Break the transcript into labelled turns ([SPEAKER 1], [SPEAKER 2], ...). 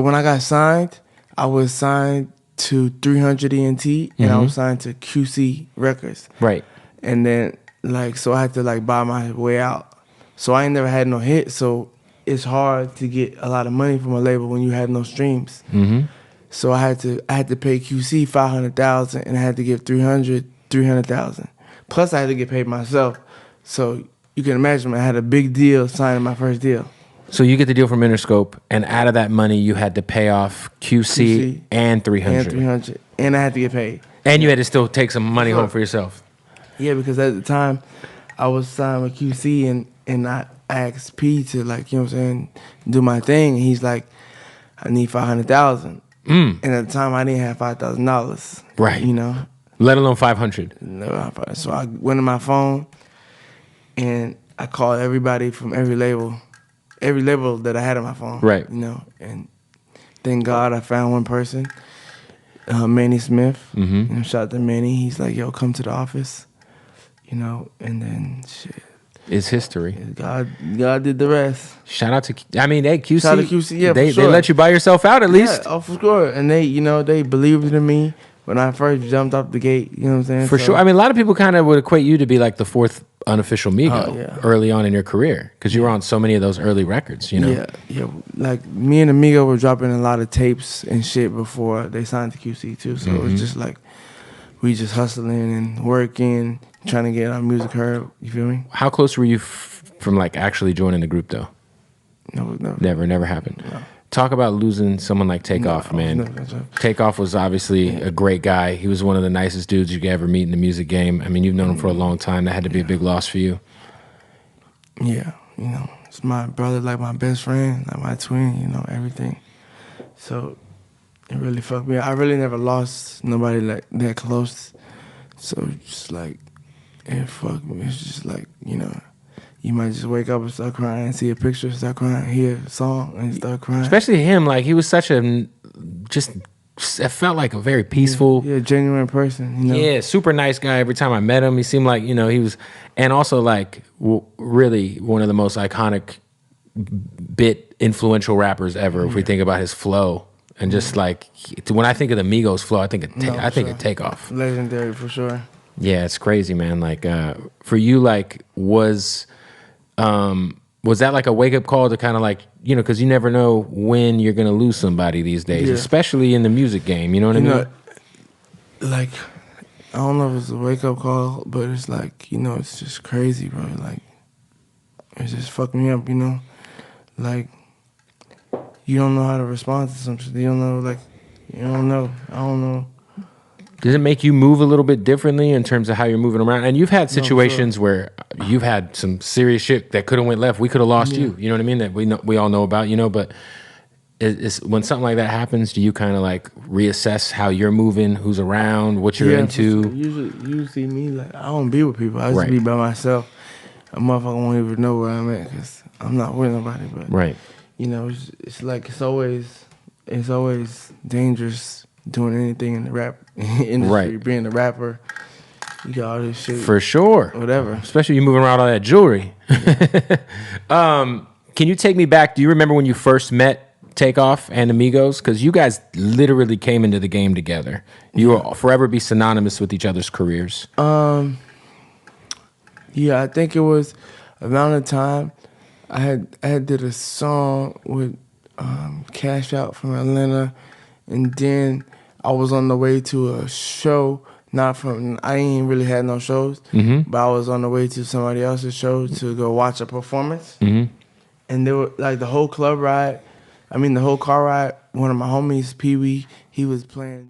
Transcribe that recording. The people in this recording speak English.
[SPEAKER 1] When I got signed, I was signed to 300 ENT, and I was signed to QC Records.
[SPEAKER 2] Right.
[SPEAKER 1] And then, so I had to, buy my way out. So I ain't never had no hit, so it's hard to get a lot of money from a label when you have no streams. So I had to pay QC $500,000, and I had to give 300,000. Plus I had to get paid myself. So you can imagine, I had a big deal signing my first deal.
[SPEAKER 2] So you get the deal from Interscope, and out of that money, you had to pay off QC and 300.
[SPEAKER 1] And I had to get paid.
[SPEAKER 2] And you had to still take some money home for yourself.
[SPEAKER 1] Yeah, because at the time, I was signed with QC, and I asked P to, do my thing. And he's like, I need 500,000. And at the time, I didn't have $5,000.
[SPEAKER 2] Right. Let alone 500.
[SPEAKER 1] No, so I went to my phone, and I called everybody from every label that I had on my phone.
[SPEAKER 2] Right.
[SPEAKER 1] And thank God I found one person, Manny Smith. Shout out to Manny. He's like, yo, come to the office. And then shit.
[SPEAKER 2] It's history.
[SPEAKER 1] God did the rest.
[SPEAKER 2] Shout out to, QC.
[SPEAKER 1] Shout out to QC, yeah,
[SPEAKER 2] they
[SPEAKER 1] for sure.
[SPEAKER 2] let you buy yourself out at least.
[SPEAKER 1] Yeah, for sure. And they believed in me when I first jumped off the gate. You know what I'm saying?
[SPEAKER 2] For sure. A lot of people kind of would equate you to be like the fourth unofficial Migo early on in your career, because you were on so many of those early records,
[SPEAKER 1] Yeah. Like me and Amigo were dropping a lot of tapes and shit before they signed to QC too. So it was just like we just hustling and working, trying to get our music heard. You feel me?
[SPEAKER 2] How close were you from actually joining the group though?
[SPEAKER 1] No,
[SPEAKER 2] Never happened.
[SPEAKER 1] No.
[SPEAKER 2] Talk about losing someone like Takeoff, man. Takeoff was obviously a great guy. He was one of the nicest dudes you could ever meet in the music game. You've known him for a long time. That had to be a big loss for you.
[SPEAKER 1] Yeah, it's my brother, like my best friend, like my twin, everything. So it really fucked me up. I really never lost nobody like that close. So just it fucked me. It's just you might just wake up and start crying, see a picture, start crying, hear a song, and start crying.
[SPEAKER 2] Especially him, he was such it felt like a very peaceful,
[SPEAKER 1] genuine person.
[SPEAKER 2] Yeah, super nice guy. Every time I met him, he seemed like he was, and also really one of the most iconic, influential rappers ever. If we think about his flow, and just when I think of the Migos flow, I think of Takeoff.
[SPEAKER 1] Legendary for sure.
[SPEAKER 2] Yeah, it's crazy, man. For you, was that a wake-up call to kind of because you never know when you're going to lose somebody these days, especially in the music game, you know what I mean?
[SPEAKER 1] I don't know if it's a wake-up call, but it's it's just crazy, bro. It just fucked me up, you don't know how to respond to something. You don't know, you don't know. I don't know.
[SPEAKER 2] Does it make you move a little bit differently in terms of how you're moving around? And you've had situations where you've had some serious shit that could have went left. We could have lost you. You know what I mean? That we all know about. But when something like that happens, do you kind of reassess how you're moving, who's around, what you're into?
[SPEAKER 1] Usually, see me I don't be with people. I just be by myself. A motherfucker won't even know where I'm at because I'm not with nobody. But it's always dangerous doing anything in the rap industry, being a rapper. You got all this shit.
[SPEAKER 2] For sure.
[SPEAKER 1] Whatever.
[SPEAKER 2] Especially you moving around all that jewelry. Can you take me back? Do you remember when you first met Takeoff and Amigos? Because you guys literally came into the game together. You will forever be synonymous with each other's careers.
[SPEAKER 1] Yeah, I think it was around the time I had did a song with Cash Out from Atlanta, and then I was on the way to a show. I ain't really had no shows, but I was on the way to somebody else's show to go watch a performance. And they were the whole car ride. One of my homies, Pee Wee, he was playing